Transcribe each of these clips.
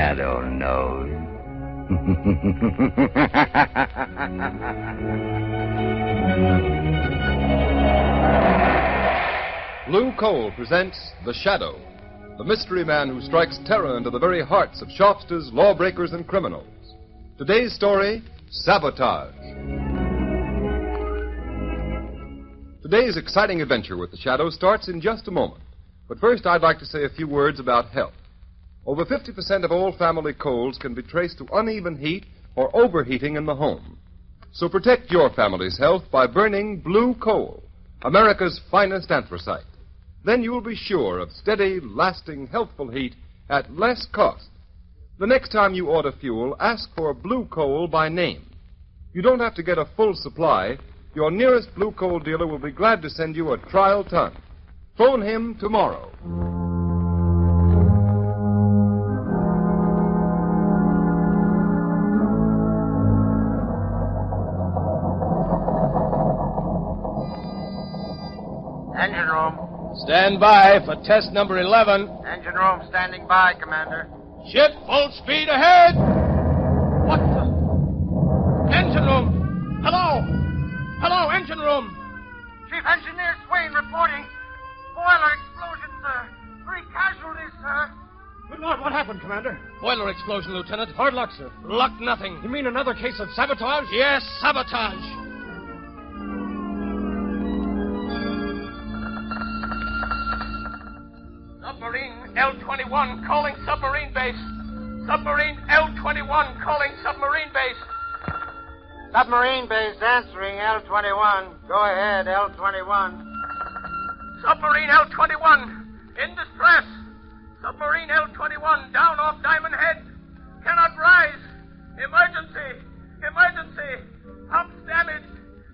shadow knows. Blue Coal presents The Shadow, the mystery man who strikes terror into the very hearts of shopsters, lawbreakers, and criminals. Today's story, Sabotage. Today's exciting adventure with The Shadow starts in just a moment. But first, I'd like to say a few words about health. Over 50% of all family colds can be traced to uneven heat or overheating in the home. So protect your family's health by burning Blue Coal, America's finest anthracite. Then you will be sure of steady, lasting, healthful heat at less cost. The next time you order fuel, ask for Blue Coal by name. You don't have to get a full supply. Your nearest Blue Coal dealer will be glad to send you a trial ton. Phone him tomorrow. Engine room. Stand by for test number 11. Engine room standing by, Commander. Ship full speed ahead. What the? Engine room. Hello. Hello, engine room. Chief Engineer Swain reporting. Boiler explosion, sir. 3 casualties, sir. Good Lord, what happened, Commander? Boiler explosion, Lieutenant. Hard luck, sir. Luck nothing. You mean another case of sabotage? Yes, sabotage. Submarine L-21 calling submarine base. Submarine L-21 calling submarine base. Submarine base answering L-21. Go ahead, L-21. Submarine L-21 in distress. Submarine L-21 down off Diamond Head. Cannot rise. Emergency. Emergency. Pumps damaged.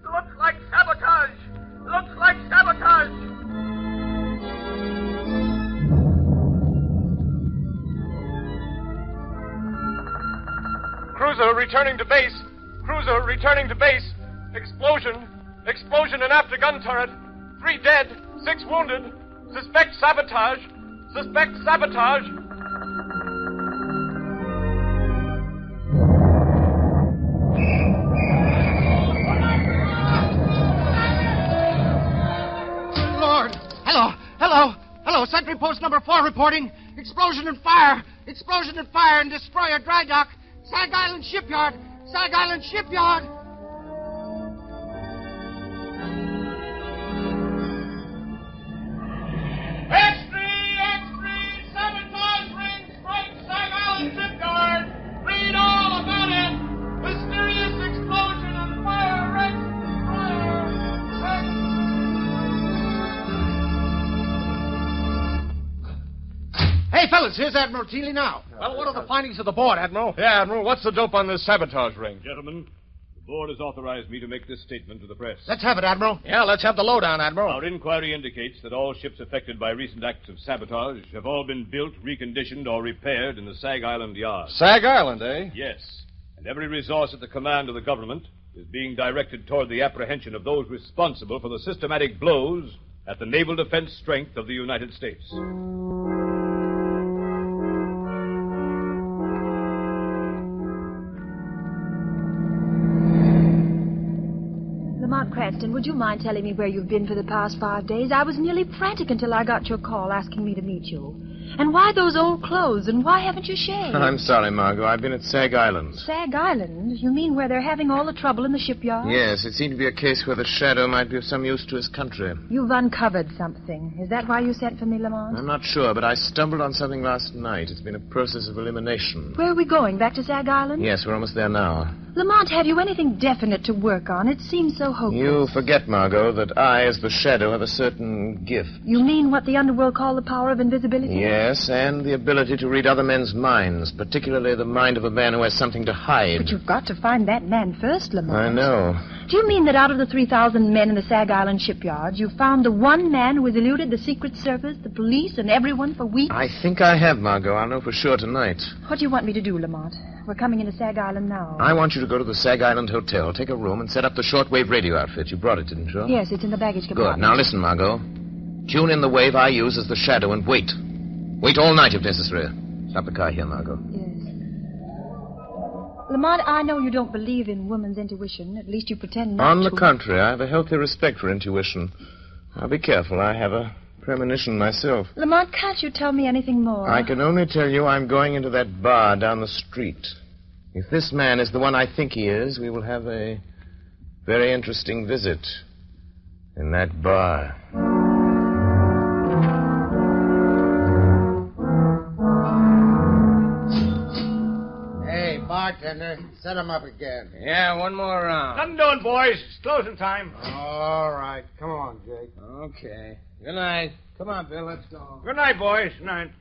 Looks like sabotage. Looks like sabotage. Cruiser returning to base. Cruiser returning to base. Explosion. Explosion in after gun turret. 3 dead. 6 wounded. Suspect sabotage. Suspect sabotage. Lord. Hello. Sentry post number 4 reporting. Explosion and fire. Explosion and fire in destroyer dry dock. Sag Island Shipyard. Sag Island Shipyard. Sabotage ring strike Sag Island Shipyard. Read all about it. Mysterious explosion and fire wreck. Hey, fellas, here's Admiral Teeley now. Well, what are the findings of the board, Admiral? Yeah, Admiral, what's the dope on this sabotage ring? Gentlemen, the board has authorized me to make this statement to the press. Let's have it, Admiral. Yeah, let's have the lowdown, Admiral. Our inquiry indicates that all ships affected by recent acts of sabotage have all been built, reconditioned, or repaired in the Sag Island yard. Sag Island, eh? Yes, and every resource at the command of the government is being directed toward the apprehension of those responsible for the systematic blows at the naval defense strength of the United States. Lamont Cranston, would you mind telling me where you've been for the past 5 days? I was nearly frantic until I got your call asking me to meet you. And why those old clothes, and why haven't you shaved? I'm sorry, Margot. I've been at Sag Island. Sag Island? You mean where they're having all the trouble in the shipyard? Yes, it seemed to be a case where the Shadow might be of some use to his country. You've uncovered something. Is that why you sent for me, Lamont? I'm not sure, but I stumbled on something last night. It's been a process of elimination. Where are we going? Back to Sag Island? Yes, we're almost there now. Lamont, have you anything definite to work on? It seems so hopeless. You forget, Margot, that I, as the Shadow, have a certain gift. You mean what the underworld call the power of invisibility? Yes, and the ability to read other men's minds, particularly the mind of a man who has something to hide. But you've got to find that man first, Lamont. I know. Do you mean that out of the 3,000 men in the Sag Island shipyard, you found the one man who has eluded the Secret Service, the police, and everyone for weeks? I think I have, Margot. I'll know for sure tonight. What do you want me to do, Lamont? We're coming into Sag Island now. I want you to go to the Sag Island Hotel, take a room, and set up the shortwave radio outfit. You brought it, didn't you? Yes, it's in the baggage compartment. Good. Now listen, Margot. Tune in the wave I use as the Shadow and wait. Wait all night if necessary. Stop the car here, Margot. Yes. Lamont, I know you don't believe in woman's intuition. At least you pretend not to. On the contrary, I have a healthy respect for intuition. I'll be careful. I have a premonition myself. Lamont, can't you tell me anything more? I can only tell you I'm going into that bar down the street. If this man is the one I think he is, we will have a very interesting visit in that bar. Hey, bartender, set him up again. Yeah, one more round. Nothing doing, boys. It's closing time. All right. Come on, Jake. Okay. Good night. Come on, Bill, let's go. Good night, boys. Good night.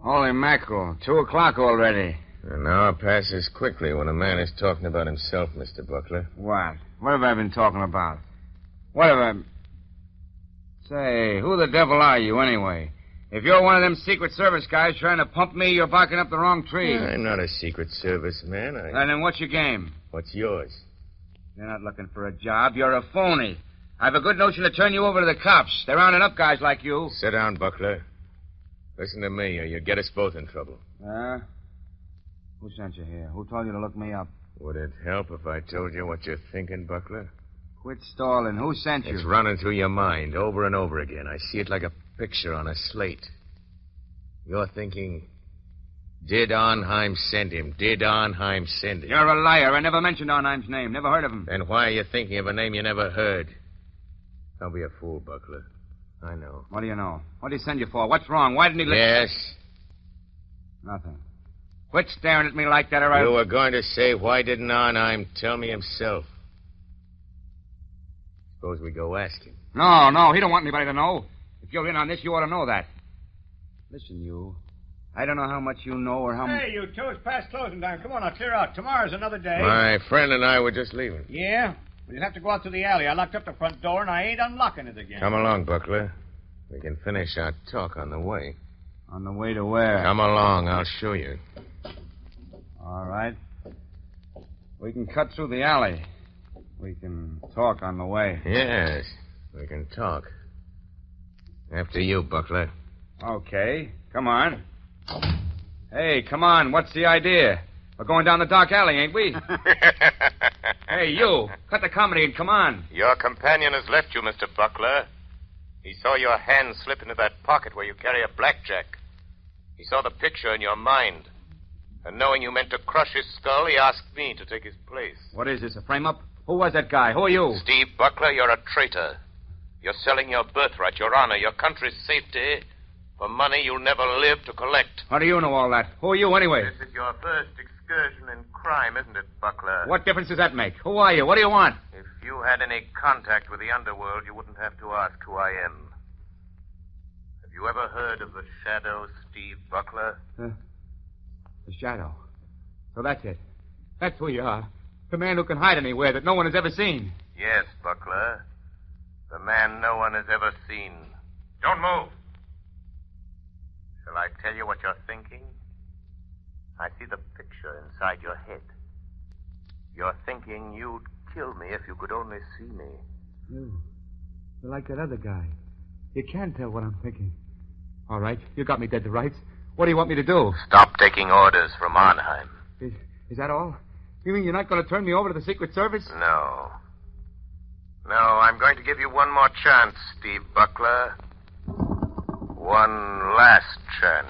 Holy mackerel, 2 o'clock already. An hour passes quickly when a man is talking about himself, Mr. Buckler. What? What have I been talking about? What have I... Say, who the devil are you, anyway? If you're one of them Secret Service guys trying to pump me, you're barking up the wrong tree. I'm not a Secret Service man. And then what's your game? What's yours? You're not looking for a job. You're a phony. I have a good notion to turn you over to the cops. They're rounding up guys like you. Sit down, Buckler. Listen to me, or you'll get us both in trouble. Who sent you here? Who told you to look me up? Would it help if I told you what you're thinking, Buckler? Quit stalling. Who sent you? It's running through your mind over and over again. I see it like a picture on a slate. You're thinking, did Arnheim send him? Did Arnheim send him? You're a liar. I never mentioned Arnheim's name. Never heard of him. Then why are you thinking of a name you never heard? Don't be a fool, Buckler. I know. What do you know? What did he send you for? What's wrong? Why didn't he... Yes. Nothing. Quit staring at me like that, or I... You were going to say, why didn't Arnheim tell me himself? Suppose we go ask him. No, he don't want anybody to know. If you're in on this, you ought to know that. Listen, you. I don't know how much you know or how much... Hey, you two, it's past closing time. Come on, I'll clear out. Tomorrow's another day. My friend and I were just leaving. Yeah? Well, you'll have to go out through the alley. I locked up the front door, and I ain't unlocking it again. Come along, Buckler. We can finish our talk on the way. On the way to where? Come along, I'll show you. All right. We can cut through the alley. We can talk on the way. Yes, we can talk. After you, Buckler. Okay, come on. Hey, come on, what's the idea? We're going down the dark alley, ain't we? Hey, you, cut the comedy and come on. Your companion has left you, Mr. Buckler. He saw your hand slip into that pocket where you carry a blackjack. He saw the picture in your mind. And knowing you meant to crush his skull, he asked me to take his place. What is this, a frame-up? Who was that guy? Who are you? Steve Buckler, you're a traitor. You're selling your birthright, your honor, your country's safety for money you'll never live to collect. How do you know all that? Who are you, anyway? This is your first excursion in crime, isn't it, Buckler? What difference does that make? Who are you? What do you want? If you had any contact with the underworld, you wouldn't have to ask who I am. Have you ever heard of the Shadow, Steve Buckler? The Shadow. So that's it. That's who you are. The man who can hide anywhere that no one has ever seen. Yes, Buckler. The man no one has ever seen. Don't move. Shall I tell you what you're thinking? I see the picture inside your head. You're thinking you'd kill me if you could only see me. You're like that other guy. You can't tell what I'm thinking. All right, you got me dead to rights. What do you want me to do? Stop taking orders from Arnheim. Is that all? You mean you're not going to turn me over to the Secret Service? No. No, I'm going to give you one more chance, Steve Buckler. One last chance.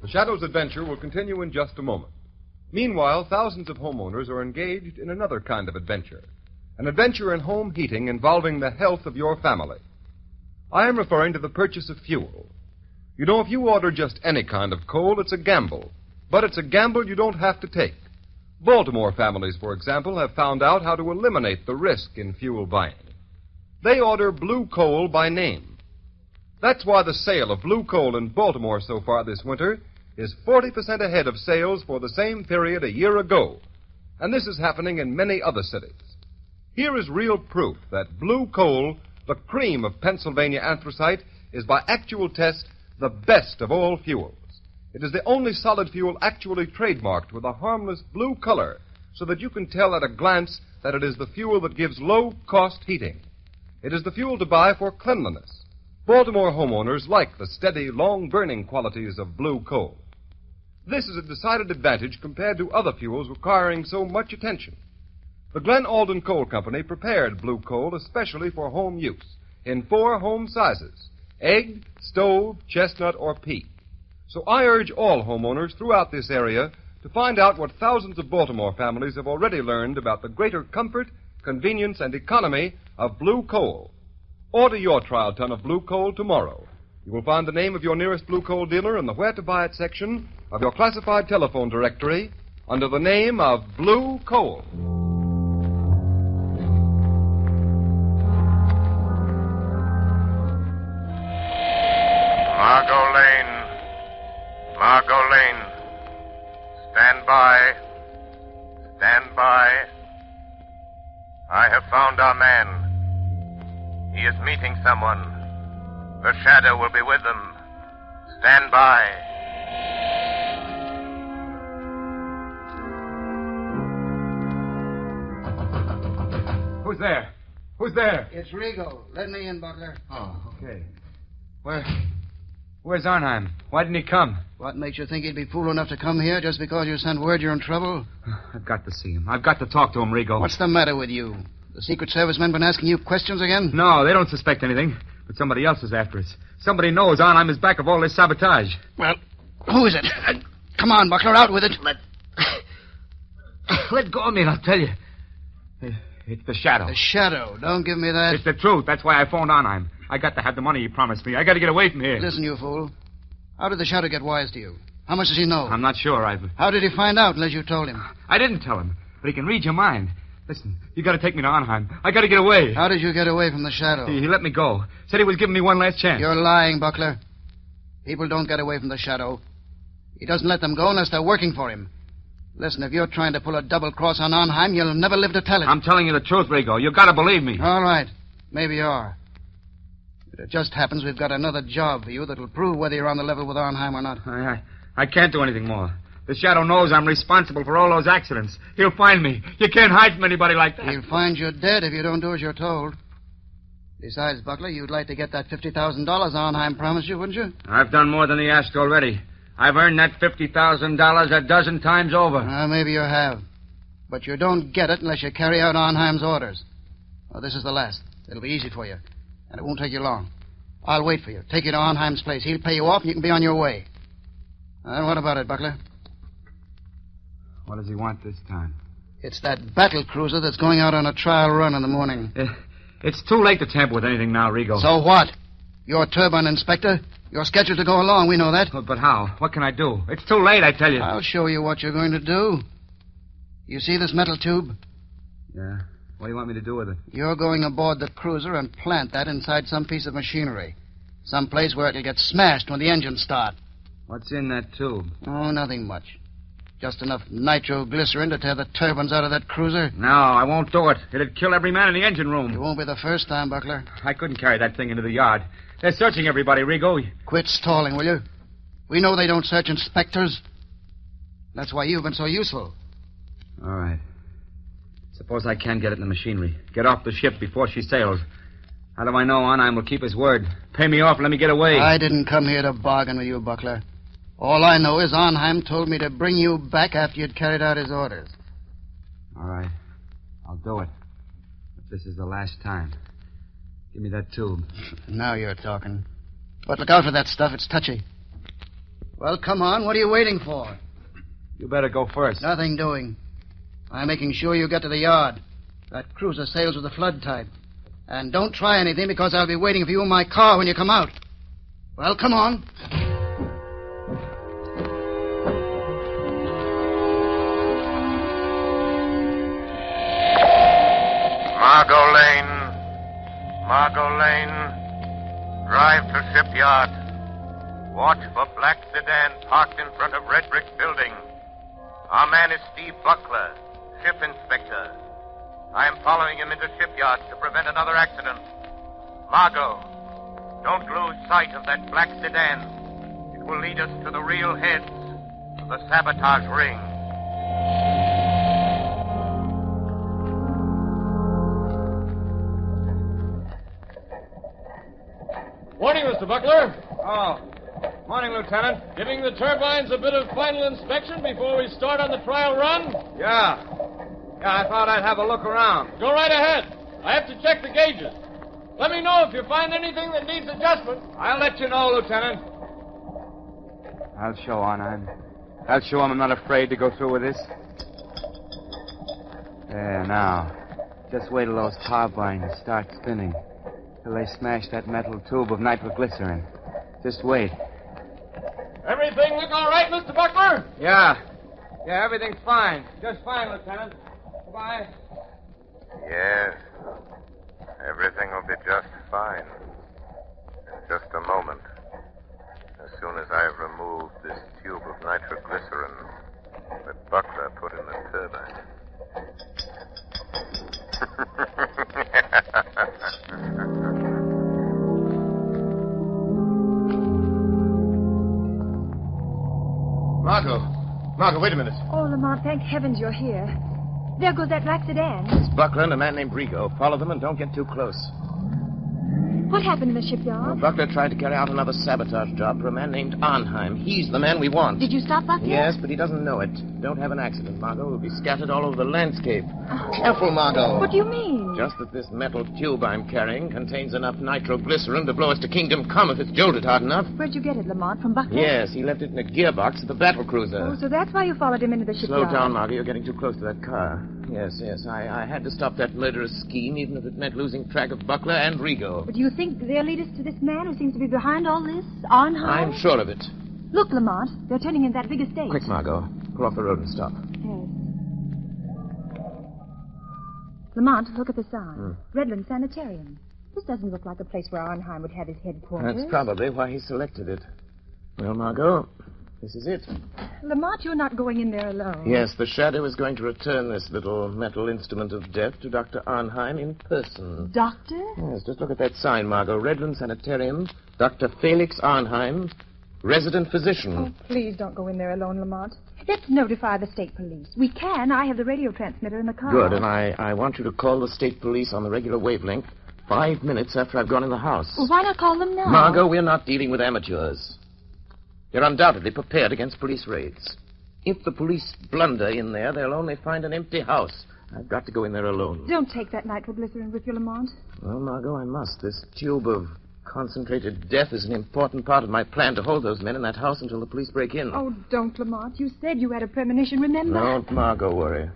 The Shadow's adventure will continue in just a moment. Meanwhile, thousands of homeowners are engaged in another kind of adventure. An adventure in home heating involving the health of your family. I am referring to the purchase of fuel. You know, if you order just any kind of coal, it's a gamble. But it's a gamble you don't have to take. Baltimore families, for example, have found out how to eliminate the risk in fuel buying. They order blue coal by name. That's why the sale of blue coal in Baltimore so far this winter is 40% ahead of sales for the same period a year ago. And this is happening in many other cities. Here is real proof that blue coal, the cream of Pennsylvania anthracite, is by actual test the best of all fuels. It is the only solid fuel actually trademarked with a harmless blue color, so that you can tell at a glance that it is the fuel that gives low-cost heating. It is the fuel to buy for cleanliness. Baltimore homeowners like the steady, long-burning qualities of blue coal. This is a decided advantage compared to other fuels requiring so much attention. The Glen Alden Coal Company prepared blue coal especially for home use in 4 home sizes: egg, stove, chestnut, or peat. So I urge all homeowners throughout this area to find out what thousands of Baltimore families have already learned about the greater comfort, convenience, and economy of blue coal. Order your trial ton of blue coal tomorrow. You will find the name of your nearest blue coal dealer in the Where to Buy It section of your classified telephone directory under the name of Blue Coal. Margot Lane. Stand by. Stand by. I have found our man. He is meeting someone. The shadow will be with them. Stand by. Who's there? Who's there? It's Rigo. Let me in, Butler. Oh, okay. Where's Arnheim? Why didn't he come? What makes you think he'd be fool enough to come here just because you sent word you're in trouble? I've got to see him. I've got to talk to him, Rigo. What's the matter with you? The Secret Service men been asking you questions again? No, they don't suspect anything. But somebody else is after us. Somebody knows Arnheim is back of all this sabotage. Well, who is it? Come on, Buckler, out with it. Let go of me and I'll tell you. It's the Shadow. The Shadow. Don't give me that. It's the truth. That's why I phoned Arnheim. I got to have the money he promised me. I got to get away from here. Listen, you fool. How did the Shadow get wise to you? How much does he know? I'm not sure, Ivan. How did he find out unless you told him? I didn't tell him, but he can read your mind. Listen, you got to take me to Arnheim. I got to get away. How did you get away from the Shadow? He let me go. Said he was giving me one last chance. You're lying, Buckler. People don't get away from the Shadow. He doesn't let them go unless they're working for him. Listen, if you're trying to pull a double cross on Arnheim, you'll never live to tell it. I'm telling you the truth, Rigo. You got to believe me. All right. Maybe you are. But it just happens we've got another job for you that'll prove whether you're on the level with Arnheim or not. I can't do anything more. The Shadow knows I'm responsible for all those accidents. He'll find me. You can't hide from anybody like that. He'll find you dead if you don't do as you're told. Besides, Buckler, you'd like to get that $50,000 Arnheim promised you, wouldn't you? I've done more than he asked already. I've earned that $50,000 a dozen times over. Maybe you have. But you don't get it unless you carry out Arnheim's orders. Well, this is the last. It'll be easy for you. And it won't take you long. I'll wait for you. Take you to Arnheim's place. He'll pay you off and you can be on your way. And what about it, Buckler? What does he want this time? It's that battle cruiser that's going out on a trial run in the morning. It's too late to tamper with anything now, Rigo. So what? You're turbine inspector. You're scheduled to go along. We know that. But how? What can I do? It's too late, I tell you. I'll show you what you're going to do. You see this metal tube? Yeah. What do you want me to do with it? You're going aboard the cruiser and plant that inside some piece of machinery. Some place where it'll get smashed when the engines start. What's in that tube? Oh, nothing much. Just enough nitroglycerin to tear the turbines out of that cruiser. No, I won't do it. It'd kill every man in the engine room. It won't be the first time, Buckler. I couldn't carry that thing into the yard. They're searching everybody, Rigo. Quit stalling, will you? We know they don't search inspectors. That's why you've been so useful. All right. Suppose I can get it in the machinery. Get off the ship before she sails. How do I know Arnheim will keep his word? Pay me off and let me get away. I didn't come here to bargain with you, Buckler. All I know is Arnheim told me to bring you back after you'd carried out his orders. All right. I'll do it. But this is the last time. Give me that tube. Now you're talking. But look out for that stuff. It's touchy. Well, come on. What are you waiting for? You better go first. Nothing doing. I'm making sure you get to the yard. That cruiser sails with the flood tide. And don't try anything because I'll be waiting for you in my car when you come out. Well, come on. Margot Lane. Margot Lane. Drive to shipyard. Watch for black sedan parked in front of red brick building. Our man is Steve Buckler, ship inspector. I am following him into shipyard to prevent another accident. Margot, don't lose sight of that black sedan. It will lead us to the real heads of the Sabotage ring. Morning, Mr. Buckler. Oh, morning, Lieutenant. Giving the turbines a bit of final inspection before we start on the trial run? Yeah, I thought I'd have a look around. Go right ahead. I have to check the gauges. Let me know if you find anything that needs adjustment. I'll let you know, Lieutenant. I'll show Arnheim. I'll show him I'm not afraid to go through with this. There, now. Just wait till those turbines start spinning. Till they smash that metal tube of nitroglycerin. Just wait. Everything look all right, Mr. Buckler? Yeah, everything's fine. Just fine, Lieutenant. Goodbye. Yes. Everything will be just fine. In just a moment. As soon as I've removed this tube of nitroglycerin that Buckler put in the turbine. Margot, wait a minute. Oh, Lamont, thank heavens you're here. There goes that black sedan. It's Buckler and a man named Rigo. Follow them and don't get too close. What happened in the shipyard? Buckler tried to carry out another sabotage job for a man named Arnheim. He's the man we want. Did you stop Buckler? Yes, but he doesn't know it. Don't have an accident, Margot. We'll be scattered all over the landscape. Careful, Margot. What do you mean? Just that this metal tube I'm carrying contains enough nitroglycerin to blow us to kingdom come if it's jolted hard enough. Where'd you get it, Lamont? From Buckler? Yes, he left it in a gearbox of the battle cruiser. Oh, so that's why you followed him into the Slow shipyard. down, Margot. You're getting too close to that car. Yes. I had to stop that murderous scheme, even if it meant losing track of Buckler and Rigo. But do you think they'll lead us to this man who seems to be behind all this? Arnheim? I'm sure of it. Look, Lamont. They're turning in that big estate. Quick, Margot. Pull off the road and stop. Yes. Lamont, look at the sign. Redland Sanitarium. This doesn't look like a place where Arnheim would have his headquarters. That's probably why he selected it. Well, Margot, this is it. Lamont, you're not going in there alone. Yes, the Shadow is going to return this little metal instrument of death to Dr. Arnheim in person. Doctor? Yes, just look at that sign, Margot. Redland Sanitarium, Dr. Felix Arnheim, resident physician. Oh, please don't go in there alone, Lamont. Let's notify the state police. We can. I have the radio transmitter in the car. Good, and I want you to call the state police on the regular wavelength 5 minutes after I've gone in the house. Well, why not call them now? Margot, we're not dealing with amateurs. They're undoubtedly prepared against police raids. If the police blunder in there, they'll only find an empty house. I've got to go in there alone. Don't take that nitroglycerin with you, Lamont. Well, Margot, I must. This tube of concentrated death is an important part of my plan to hold those men in that house until the police break in. Oh, don't, Lamont. You said you had a premonition, remember? Don't, Margot, worry.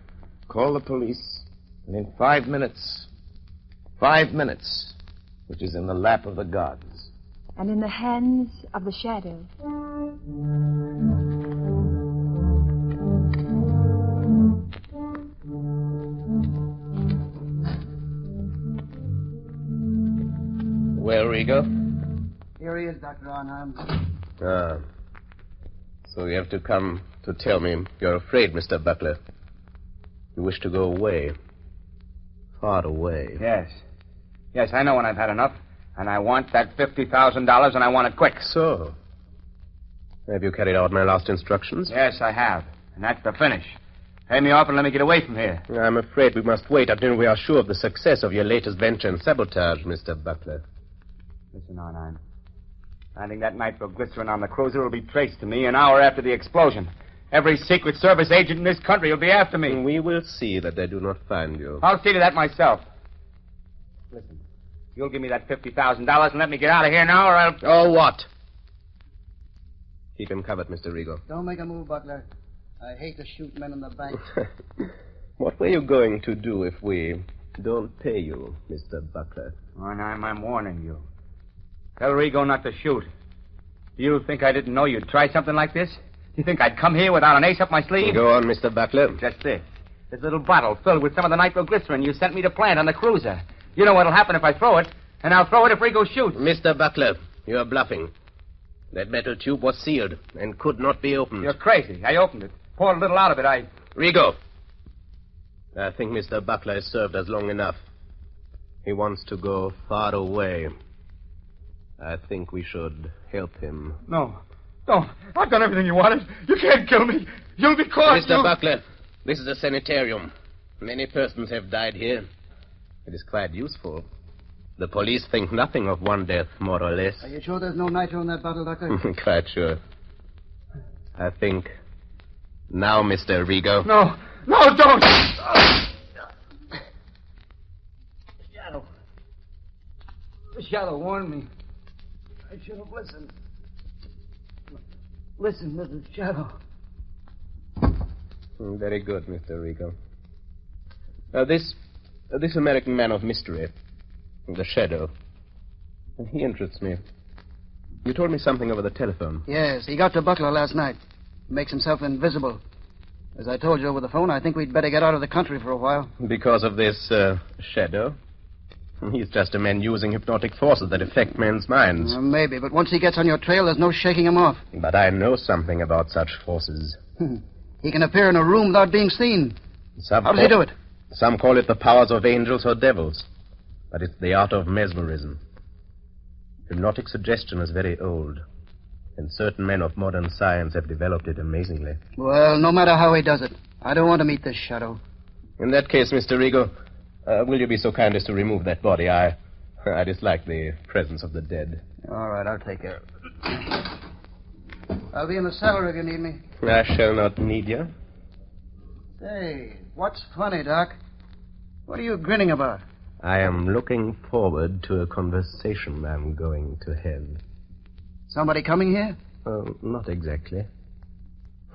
Call the police, and in 5 minutes, which is in the lap of the gods. And in the hands of the Shadow. Well, Rigo? Here he is, Dr. Arnheim. Ah. So you have to come to tell me you're afraid, Mr. Buckler. You wish to go away. Far away. Yes, I know when I've had enough. And I want that $50,000, and I want it quick. So? Have you carried out my last instructions? Yes, I have. And that's the finish. Pay me off and let me get away from here. I'm afraid we must wait until we are sure of the success of your latest venture in sabotage, Mr. Buckler. Listen, Arnheim. Finding that nitroglycerin on the cruiser will be traced to me an hour after the explosion. Every Secret Service agent in this country will be after me. We will see that they do not find you. I'll see to that myself. Listen. You'll give me that $50,000 and let me get out of here now, or I'll... Oh, what? Keep him covered, Mr. Rigo. Don't make a move, Buckler. I hate to shoot men in the bank. What were you going to do if we don't pay you, Mr. Buckler? Arnheim, I'm warning you. Tell Rigo not to shoot. Do you think I didn't know you'd try something like this? Do you think I'd come here without an ace up my sleeve? Go on, Mr. Buckler. Just this. This little bottle filled with some of the nitroglycerin you sent me to plant on the cruiser. You know what'll happen if I throw it, and I'll throw it if Rigo shoots. Mr. Buckler, you're bluffing. That metal tube was sealed and could not be opened. You're crazy. I opened it. Poured a little out of it. Rigo, I think Mr. Buckler has served us long enough. He wants to go far away. I think we should help him. No. No, I've done everything you wanted. You can't kill me. You'll be caught. Mr. Buckler, this is a sanitarium. Many persons have died here. It is quite useful. The police think nothing of one death, more or less. Are you sure there's no nitro in that bottle, Doctor? Quite sure. I think... Now, Mr. Rigo. No, don't! Shadow. The Shadow warned me. I should have listened. Listen, Mrs. Shadow. Very good, Mr. Rigo. This American man of mystery, the Shadow, he interests me. You told me something over the telephone. Yes, he got to Buckler last night. Makes himself invisible. As I told you over the phone, I think we'd better get out of the country for a while. Because of this Shadow? He's just a man using hypnotic forces that affect men's minds. Maybe, but once he gets on your trail, there's no shaking him off. But I know something about such forces. He can appear in a room without being seen. How does he do it? Some call it the powers of angels or devils. But it's the art of mesmerism. Hypnotic suggestion is very old. And certain men of modern science have developed it amazingly. Well, no matter how he does it, I don't want to meet this Shadow. In that case, Mr. Rigo, will you be so kind as to remove that body? I dislike the presence of the dead. All right, I'll take care of it. I'll be in the cellar if you need me. I shall not need you. Say, what's funny, Doc? What are you grinning about? I am looking forward to a conversation I'm going to have. Somebody coming here? Not exactly.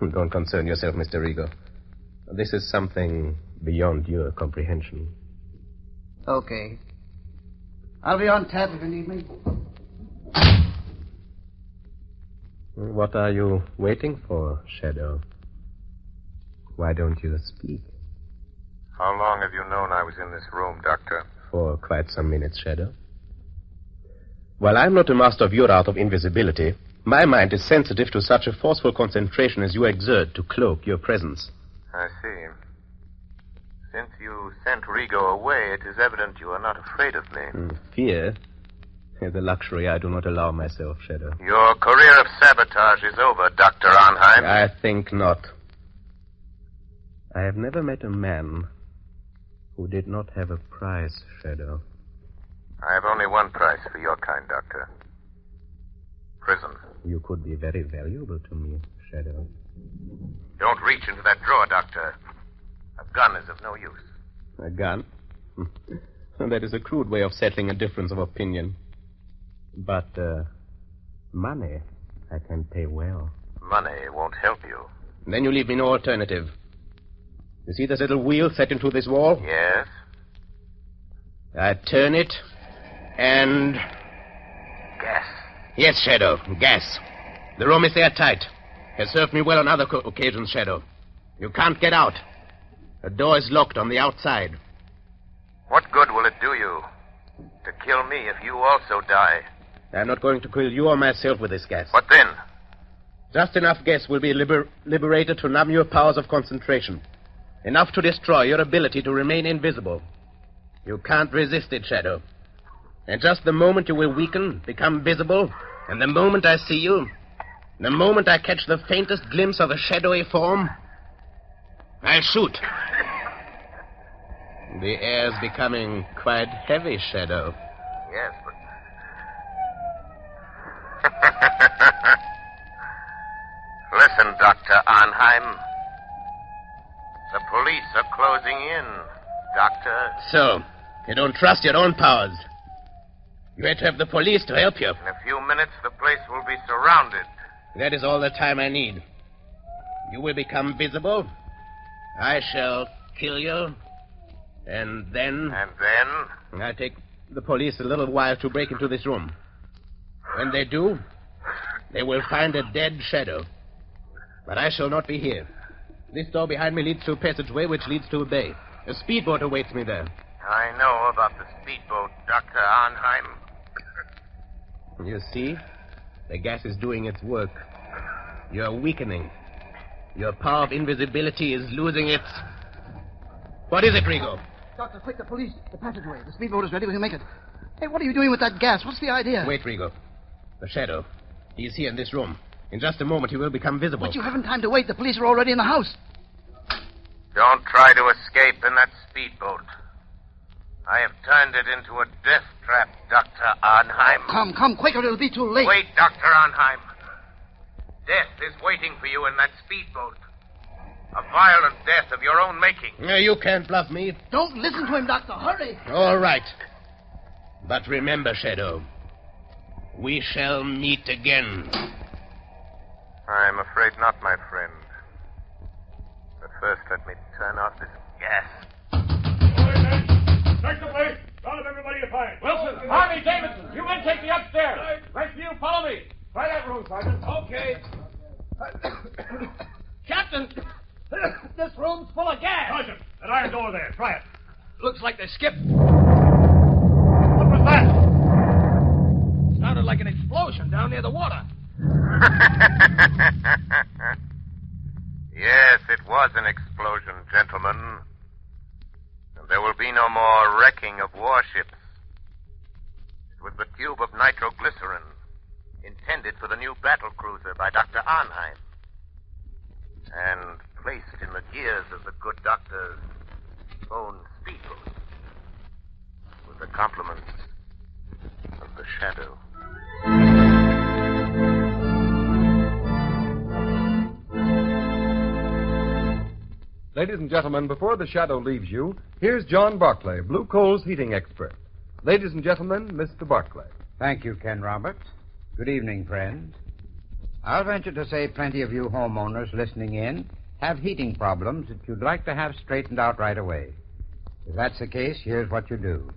Don't concern yourself, Mr. Rigo. This is something beyond your comprehension. Okay. I'll be on tap if you need me. What are you waiting for, Shadow? Why don't you speak? How long have you known I was in this room, Doctor? For quite some minutes, Shadow. While I'm not a master of your art of invisibility, my mind is sensitive to such a forceful concentration as you exert to cloak your presence. I see. Since you sent Rigo away, it is evident you are not afraid of me. Fear is a luxury I do not allow myself, Shadow. Your career of sabotage is over, Dr. Arnheim. I think not. I have never met a man who did not have a price, Shadow. I have only one price for your kind, Doctor. Prison. You could be very valuable to me, Shadow. Don't reach into that drawer, Doctor. A gun is of no use. A gun? That is a crude way of settling a difference of opinion. But, money, I can pay well. Money won't help you. Then you leave me no alternative. You see this little wheel set into this wall? Yes? I turn it, and... Gas. Yes, Shadow, gas. The room is airtight. Has served me well on other occasions, Shadow. You can't get out. The door is locked on the outside. What good will it do you to kill me if you also die? I'm not going to kill you or myself with this gas. What then? Just enough gas will be liberated to numb your powers of concentration. Enough to destroy your ability to remain invisible. You can't resist it, Shadow. And just the moment you will weaken, become visible, and the moment I see you, the moment I catch the faintest glimpse of a shadowy form, I'll shoot. The air's becoming quite heavy, Shadow. Yes, but... Listen, Dr. Arnheim. The police are closing in, Doctor. So, you don't trust your own powers. You had to have the police to help you. In a few minutes, the place will be surrounded. That is all the time I need. You will become visible. I shall kill you. And then... And then? I take the police a little while to break into this room. When they do, they will find a dead Shadow. But I shall not be here. This door behind me leads to a passageway which leads to a bay. A speedboat awaits me there. I know about the speedboat, Dr. Arnheim. You see? The gas is doing its work. You're weakening. Your power of invisibility is losing its... What is it, Rigo? Doctor, quick, the police. The passageway. The speedboat is ready. We can make it. Hey, what are you doing with that gas? What's the idea? Wait, Rigo. The Shadow. He's here in this room. In just a moment, he will become visible. But you haven't time to wait. The police are already in the house. Don't try to escape in that speedboat. I have turned it into a death trap, Dr. Arnheim. Come, quicker. It'll be too late. Wait, Dr. Arnheim. Death is waiting for you in that speedboat. A violent death of your own making. You can't bluff me. Don't listen to him, Doctor. Hurry. All right. But remember, Shadow, we shall meet again. I'm afraid not, my friend. But first, let me turn off this gas. Search the place. Round up everybody you find. Wilson, Harvey, Davidson, you men take me upstairs. Right for you, follow me. Try that room, Sergeant. Okay. Captain, this room's full of gas. Sergeant, that iron door there. Try it. Looks like they skipped. What was that? Sounded like an explosion down near the water. Yes, it was an explosion, gentlemen. And there will be no more wrecking of warships. It was the tube of nitroglycerin intended for the new battle cruiser by Dr. Arnheim. And placed in the gears of the good doctor's own speedboat. With the compliments of the Shadow. Ladies and gentlemen, before the Shadow leaves you, here's John Barclay, Blue Coal's heating expert. Ladies and gentlemen, Mr. Barclay. Thank you, Ken Roberts. Good evening, friends. I'll venture to say plenty of you homeowners listening in have heating problems that you'd like to have straightened out right away. If that's the case, here's what you do.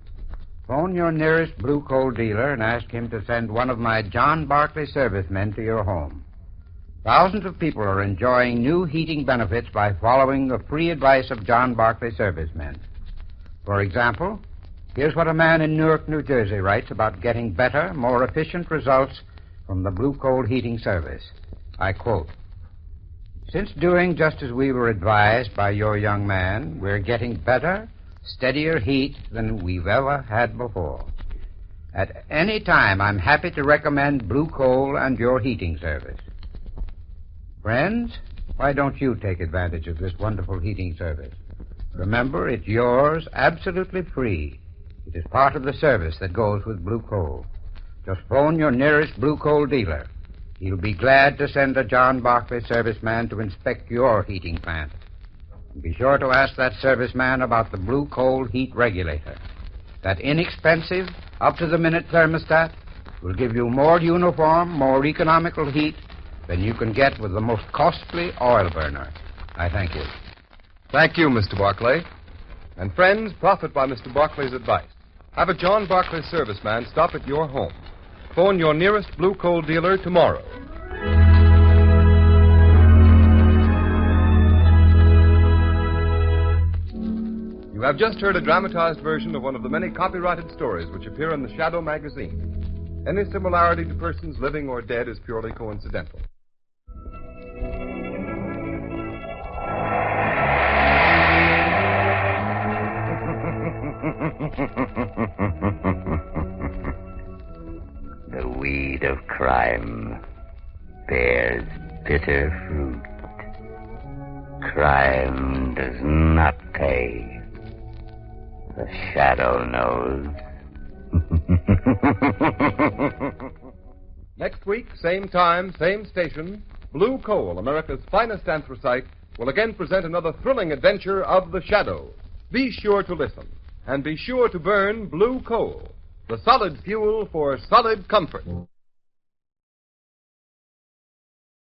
Phone your nearest Blue Coal dealer and ask him to send one of my John Barclay servicemen to your home. Thousands of people are enjoying new heating benefits by following the free advice of John Barclay servicemen. For example, here's what a man in Newark, New Jersey writes about getting better, more efficient results from the Blue Coal heating service. I quote, "Since doing just as we were advised by your young man, we're getting better, steadier heat than we've ever had before. At any time, I'm happy to recommend Blue Coal and your heating service." Friends, why don't you take advantage of this wonderful heating service? Remember, it's yours absolutely free. It is part of the service that goes with Blue Coal. Just phone your nearest Blue Coal dealer. He'll be glad to send a John Barclay serviceman to inspect your heating plant. And be sure to ask that serviceman about the Blue Coal heat regulator. That inexpensive, up-to-the-minute thermostat will give you more uniform, more economical heat than you can get with the most costly oil burner. I thank you. Thank you, Mr. Barclay. And friends, profit by Mr. Barclay's advice. Have a John Barclay serviceman stop at your home. Phone your nearest Blue Coal dealer tomorrow. You have just heard a dramatized version of one of the many copyrighted stories which appear in the Shadow magazine. Any similarity to persons living or dead is purely coincidental. The weed of crime bears bitter fruit. Crime does not pay. The Shadow knows. Next week, same time, same station, Blue Coal, America's finest anthracite, will again present another thrilling adventure of the Shadow. Be sure to listen, and be sure to burn Blue Coal, the solid fuel for solid comfort.